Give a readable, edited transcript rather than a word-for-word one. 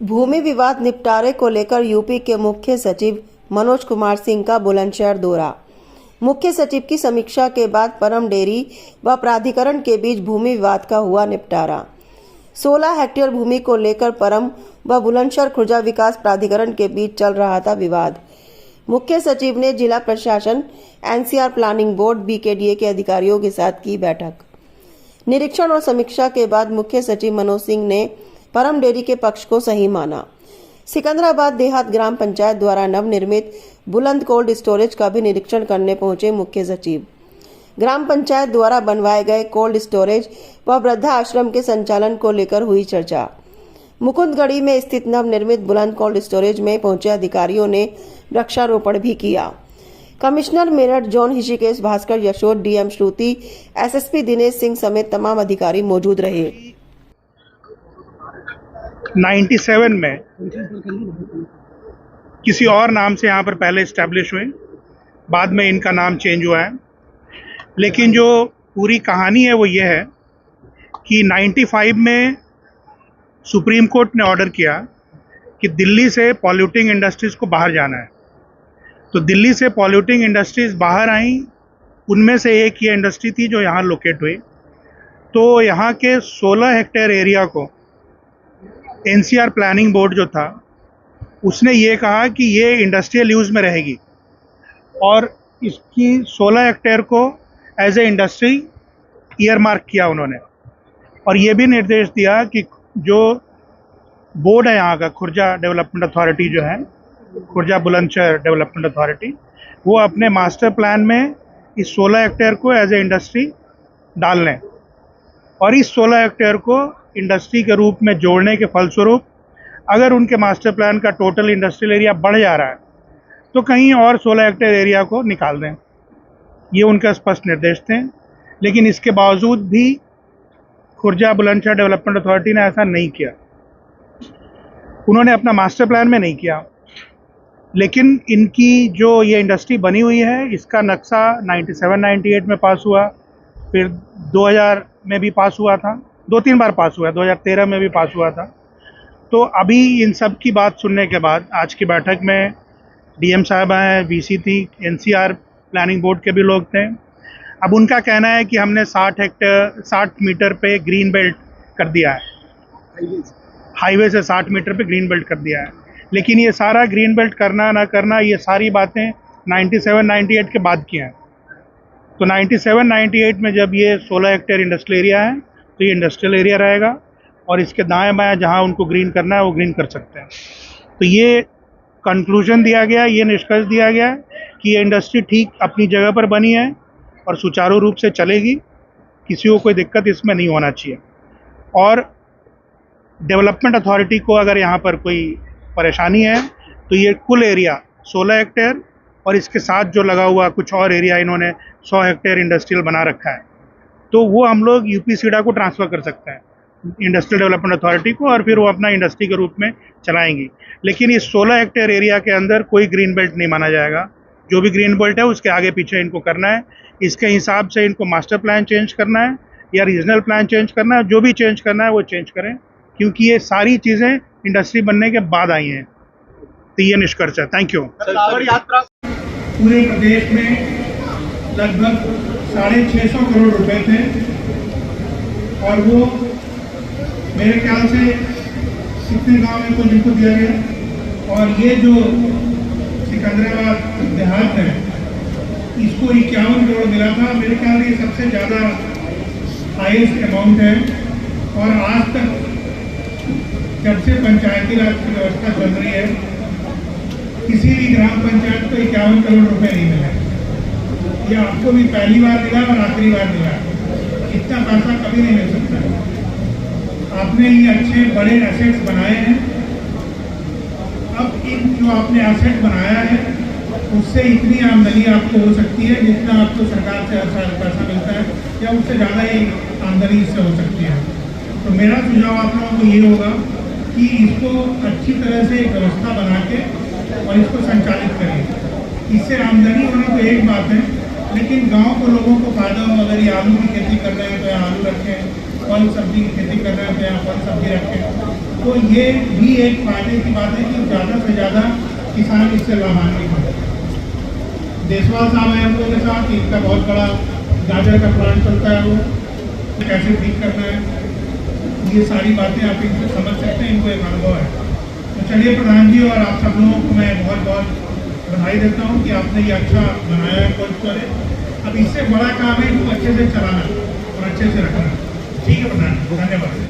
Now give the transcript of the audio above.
भूमि विवाद निपटारे को लेकर यूपी के मुख्य सचिव मनोज कुमार सिंह का बुलंदशहर दौरा। मुख्य सचिव की समीक्षा के बाद परम डेयरी व प्राधिकरण के बीच भूमि विवाद का हुआ निपटारा। 16 हेक्टेयर भूमि को लेकर परम व बुलंदशहर खुर्जा विकास प्राधिकरण के बीच चल रहा था विवाद। मुख्य सचिव ने जिला प्रशासन, एनसीआर प्लानिंग बोर्ड, बीकेडीए के अधिकारियों के साथ की बैठक। निरीक्षण और समीक्षा के बाद मुख्य सचिव मनोज सिंह ने परम डेयरी के पक्ष को सही माना। सिकंदराबाद देहात ग्राम पंचायत द्वारा नवनिर्मित बुलंद कोल्ड स्टोरेज का भी निरीक्षण करने पहुंचे मुख्य सचिव। ग्राम पंचायत द्वारा बनवाए गए कोल्ड स्टोरेज व वृद्धा आश्रम के संचालन को लेकर हुई चर्चा। मुकुंदगढ़ी में स्थित नवनिर्मित बुलंद कोल्ड स्टोरेज में पहुंचे अधिकारियों ने वृक्षारोपण भी किया। Commissioner Meerut zone Rishikesh Bhaskar Yashod, DM Shruti, SSP Dinesh Singh समेत तमाम अधिकारी मौजूद रहे। 97 में किसी और नाम से यहाँ पर पहले इस्टेब्लिश हुए, बाद में इनका नाम चेंज हुआ है। लेकिन जो पूरी कहानी है वो ये है कि 95 में सुप्रीम कोर्ट ने ऑर्डर किया कि दिल्ली से पॉल्यूटिंग इंडस्ट्रीज़ को बाहर जाना है। तो दिल्ली से पॉल्यूटिंग इंडस्ट्रीज़ बाहर आई, उनमें से एक ये इंडस्ट्री थी जो यहाँ लोकेट हुई। तो यहाँ के 16 हेक्टेयर एरिया को एनसीआर प्लानिंग बोर्ड जो था उसने ये कहा कि ये इंडस्ट्रियल यूज़ में रहेगी और इसकी 16 हेक्टेयर को as a industry earmark किया उन्होंने। और ये भी निर्देश दिया कि जो बोर्ड है यहाँ का, खुर्जा डेवलपमेंट अथॉरिटी जो है, खुर्जा बुलंदशहर डेवलपमेंट अथॉरिटी, वो अपने मास्टर प्लान में इस 16 हेक्टेयर को एज ए इंडस्ट्री डाल लें और इस 16 हेक्टेयर को इंडस्ट्री के रूप में जोड़ने के फलस्वरूप अगर उनके मास्टर प्लान का टोटल इंडस्ट्रियल एरिया बढ़ जा रहा है तो कहीं और 16 हेक्टेयर एरिया को निकाल दें। ये उनका स्पष्ट निर्देश थे। लेकिन इसके बावजूद भी खुर्जा बुलंदशहर डेवलपमेंट अथॉरिटी ने ऐसा नहीं किया। उन्होंने अपना मास्टर प्लान में नहीं किया। लेकिन इनकी जो ये इंडस्ट्री बनी हुई है, इसका नक्शा 97-98 में पास हुआ, फिर 2000 में भी पास हुआ था, 2-3 बार पास हुआ है, 2013 में भी पास हुआ था। तो अभी इन सब की बात सुनने के बाद आज की बैठक में डीएम साहब आए, वीसी थी, एनसीआर प्लानिंग बोर्ड के भी लोग थे। अब उनका कहना है कि हमने 60 मीटर पे ग्रीन बेल्ट कर दिया है, हाईवे से 60 मीटर पे ग्रीन बेल्ट कर दिया है। लेकिन ये सारा ग्रीन बेल्ट करना ना करना, ये सारी बातें 97-98 के बाद की हैं। तो 97-98 में जब ये 16 हेक्टेयर इंडस्ट्रियल एरिया है तो ये इंडस्ट्रियल एरिया रहेगा और इसके दाएं बाएं जहां उनको ग्रीन करना है वो ग्रीन कर सकते हैं। तो ये कंक्लूजन दिया गया, ये निष्कर्ष दिया गया कि ये इंडस्ट्री ठीक अपनी जगह पर बनी है और सुचारू रूप से चलेगी, किसी को कोई दिक्कत इसमें नहीं होना चाहिए। और डेवलपमेंट अथॉरिटी को अगर यहाँ पर कोई परेशानी है तो ये कुल एरिया 16 हेक्टेयर और इसके साथ जो लगा हुआ कुछ और एरिया इन्होंने 100 हेक्टेयर इंडस्ट्रियल बना रखा है, तो वो हम लोग यूपी-सीडा को ट्रांसफ़र कर सकते हैं, इंडस्ट्रियल डेवलपमेंट अथॉरिटी को, और फिर वो अपना इंडस्ट्री के रूप में चलाएंगी। लेकिन इस 16 हेक्टेयर एरिया के अंदर कोई ग्रीन बेल्ट नहीं माना जाएगा। जो भी ग्रीन बेल्ट है उसके आगे पीछे इनको करना है। इसके हिसाब से इनको मास्टर प्लान चेंज करना है या रीजनल प्लान चेंज करना है, जो भी चेंज करना है वो चेंज करें, क्योंकि ये सारी चीज़ें इंडस्ट्री बनने के बाद आई हैं। तो ये निष्कर्ष है। Thank you. पूरे प्रदेश में लगभग 650 करोड़ रुपए थे और वो मेरे ख्याल से कितने गांव में कुछ इनको दिया गया। और ये जो सिकंदराबाद देहात है, इसको 51 करोड़ मिला था। मेरे ख्याल से ये सबसे ज़्यादा हाईएस्ट अमाउंट है। और आज तक जब से पंचायती राज की व्यवस्था चल रही है, किसी भी ग्राम पंचायत को 51 करोड़ रुपए नहीं मिला। ये आपको भी पहली बार मिला और आखिरी बार मिला। इतना पैसा कभी नहीं मिल सकता। आपने ये अच्छे बड़े एसेट्स बनाए हैं। अब इन जो आपने एसेट बनाया है उससे इतनी आमदनी आपको हो सकती है जितना आपको सरकार से हर साल पैसा मिलता है, या उससे ज़्यादा ही आमदनी इससे हो सकती है। तो मेरा सुझाव आप लोगों को ये होगा कि इसको अच्छी तरह से एक व्यवस्था बना के और इसको संचालित करें। इससे आमदनी होना तो एक बात है, लेकिन गांव को लोगों को फायदा हो। अगर ये आलू की खेती कर रहे हैं तो आलू रखें, फल सब्जी की खेती कर रहे हैं तो यहाँ फल सब्जी रखें। तो ये भी एक फायदे की बात है कि ज़्यादा से ज़्यादा किसान इससे लाभान्वित हों। देशवाल साहब हैं हम लोगों के साथ, इनका बहुत बड़ा गाजर का प्लांट चलता है, वो कैसे ठीक करना है, ये सारी बातें आप इनसे समझ सकते हैं, इनको एक अनुभव है। तो चलिए प्रधान जी और आप सब लोगों को मैं बहुत बहुत बधाई देता हूँ कि आपने ये अच्छा बनाया है कोल्ड स्टोरेज। अब इससे बड़ा काम है इसको अच्छे से चलाना और अच्छे से रखना। ठीक है प्रधान, धन्यवाद।